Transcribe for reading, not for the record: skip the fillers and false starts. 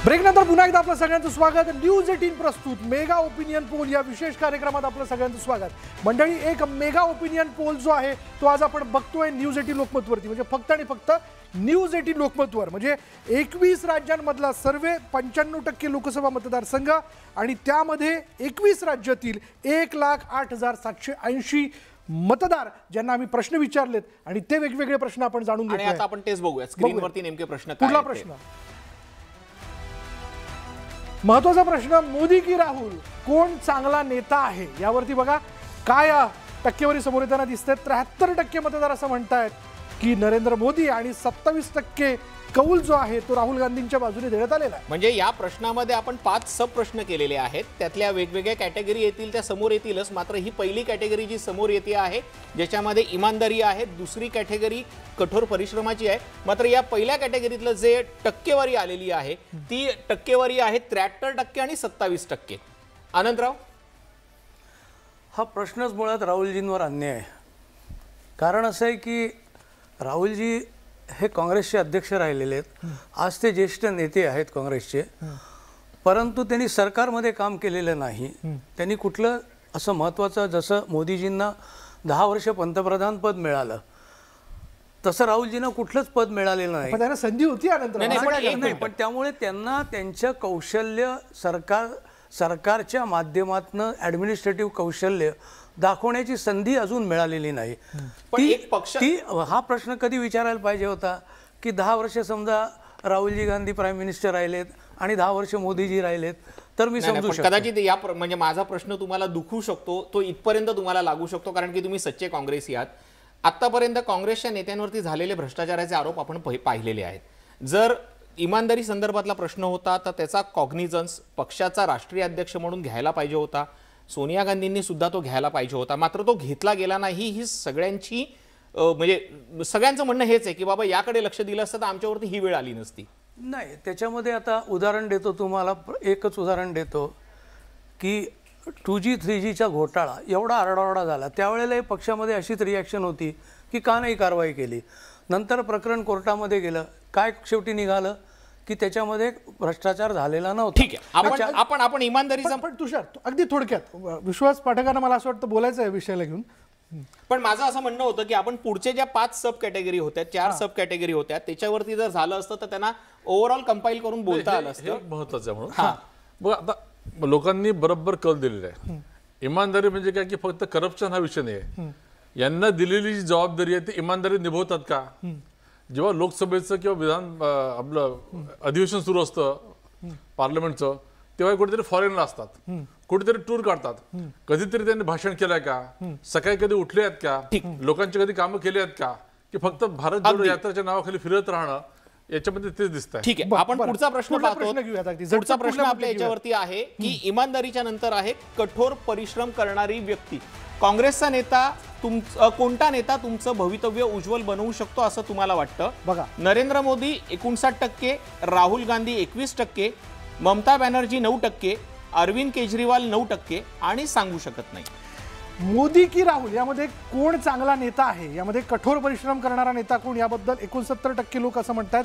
ब्रेकनंतर पुन्हा एकदा आपलं सगळ्यांचं स्वागत। न्यूज 18 प्रस्तुत मेगा ओपिनियन पोल या विशेष कार्यक्रमात आपलं सगळ्यांचं स्वागत। मंडळी, एक मेगा ओपिनियन पोल जो आहे तो आज आपण बघतोय न्यूज 18 लोकमतवरती, म्हणजे फक्त आणि फक्त न्यूज 18 लोकमतवर, म्हणजे 21 राज्यांमधला सर्वे 95% लोकसभा मतदारसंघ आणि त्यामध्ये 21 राज्यातील 1,08,780 मतदार ज्यांना आम्ही प्रश्न विचारलेत आणि ते वेगवेगळे प्रश्न आपण जाणून घेतोय। आता आपण तेच बघूया स्क्रीनवरती नेमके प्रश्न काय आहेत। पुढला प्रश्न, महत्वाचा प्रश्न, मोदी की राहुल कोण चांगला नेता आहे यावरती बघा काय टक्केवारी समोर येताना दिसते। 73% मतदार असं म्हणतायत की नरेंद्र मोदी आणि 27% कौल जो आहे तो राहुल गांधींच्या बाजूने देण्यात आलेला आहे। म्हणजे या प्रश्नामध्ये आपण 5 सब प्रश्न केलेले आहेत, त्यातल्या वेगवेगळ्या कॅटेगरी येतील त्या समोर येतीलच, मात्र ही पहिली कॅटेगरी जी समोर येते आहे ज्याच्यामध्ये इमानदारी आहे, दुसरी कॅटेगरी कठोर परिश्रमाची आहे, मात्र या पहिल्या कॅटेगरीतलं जे टक्केवारी आलेली आहे ती टक्केवारी आहे 73% आणि 27%। आनंदराव, हा प्रश्नच मुळात राहुलजींवर अन्याय आहे। कारण असं आहे की राहुलजी हे काँग्रेसचे अध्यक्ष राहिलेले आहेत, आज ते ज्येष्ठ नेते आहेत काँग्रेसचे, परंतु त्यांनी सरकारमध्ये काम केलेलं नाही। त्यांनी कुठलं असं महत्त्वाचं, जसं मोदीजींना 10 वर्ष पंतप्रधान पद मिळालं तसं राहुलजींना कुठलंच पद मिळालेलं नाही। पण त्यांना संधी होती नाही, पण त्यामुळे त्यांना त्यांचं कौशल्य सरकारच्या माध्यमातून ॲडमिनिस्ट्रेटिव्ह कौशल्य दाखवण्याची संधी अजून मिळालेली नाही। ती हा प्रश्न कधी विचारायला पाहिजे होता की 10 वर्ष समजा राहुलजी गांधी प्राईम मिनिस्टर राहिलेत आणि 10 वर्ष मोदीजी राहिलेत तर मी समजू शकतो। कदाचित या म्हणजे माझा प्रश्न तुम्हाला दुखू शकतो, तो इथपर्यंत तुम्हाला लागू शकतो कारण की तुम्ही सच्चे काँग्रेसी आहात। आतापर्यंत काँग्रेसच्या नेत्यांवरती झालेले भ्रष्टाचाराचे आरोप आपण पाहिलेले आहेत। जर इमानदारी संदर्भातला प्रश्न होता तर त्याचा कॉग्निझन्स पक्षाचा राष्ट्रीय अध्यक्ष म्हणून घ्यायला पाहिजे होता, सोनिया गांधींनी सुद्धा तो घ्यायला पाहिजे होता, मात्र तो घेतला गेला नाही। ही सगळ्यांची म्हणजे सगळ्यांचं म्हणणं हेच आहे की बाबा याकडे लक्ष दिलं असतं तर आमच्यावरती ही वेळ आली नसती। नाही, त्याच्यामध्ये आता उदाहरण देतो तुम्हाला, एकच उदाहरण देतो की 2G 3Gचा घोटाळा एवढा आरडाओरडा झाला, त्यावेळेला पक्षामध्ये अशीच रिॲक्शन होती की का नाही कारवाई केली। नंतर प्रकरण कोर्टामध्ये गेलं, काय शेवटी निघालं की त्याच्यामध्ये भ्रष्टाचार झालेला नव्हता। ठीक आहे, आपण इमानदारीचा पण तुषार अगदी थोडक्यात विश्वास पाठकांना मला असं वाटतं बोलायचं आहे विषयाला घेऊन। पण माझं असं म्हणणं होतं की आपण पुढचे ज्या 5 सब कॅटेगरी होत्या, 4 सब कॅटेगरी होत्या, त्याच्यावरती जर झालं असतं तर त्यांना ओव्हरऑल कंपाईल करून बोलता आलं असतं। महत्वाचं आहे म्हणून बघा, आता लोकांनी बरोबर कल दिलेला आहे। इमानदारी म्हणजे काय की फक्त करप्शन हा विषय नाही आहे, यांना दिलेली जी जबाबदारी आहे ती इमानदारी निभवतात का? जेव्हा लोकसभेचं किंवा विधान आपलं अधिवेशन सुरू असतं पार्लमेंटचं, तेव्हा कुठेतरी फॉरेनला असतात, कुठेतरी टूर काढतात, कधीतरी त्यांनी भाषण केलंय का, सकाळी कधी उठले आहेत का, लोकांची कधी कामं केली आहेत का, की फक्त भारत जोडो यात्राच्या नावाखाली फिरत राहणं, याच्यामध्ये तेच दिसतंय। ठीक आहे, आपण पुढचा प्रश्न पाहतो। पुढचा प्रश्न आपल्या याच्यावरती आहे की इमानदारीच्या नंतर आहे कठोर परिश्रम करणारी व्यक्ती। काँग्रेसचा नेता कोणता नेता तुमचं भवितव्य उज्ज्वल बनवू शकतो असं तुम्हाला वाटतं? बघा, नरेंद्र मोदी 59%, राहुल गांधी 21%, ममता बॅनर्जी 9%, अरविंद केजरीवाल 9% आणि सांगू शकत नाही। मोदी की राहुल यामध्ये कोण चांगला नेता आहे, यामध्ये कठोर परिश्रम करणारा नेता कोण, याबद्दल 69% लोक असं म्हणतात।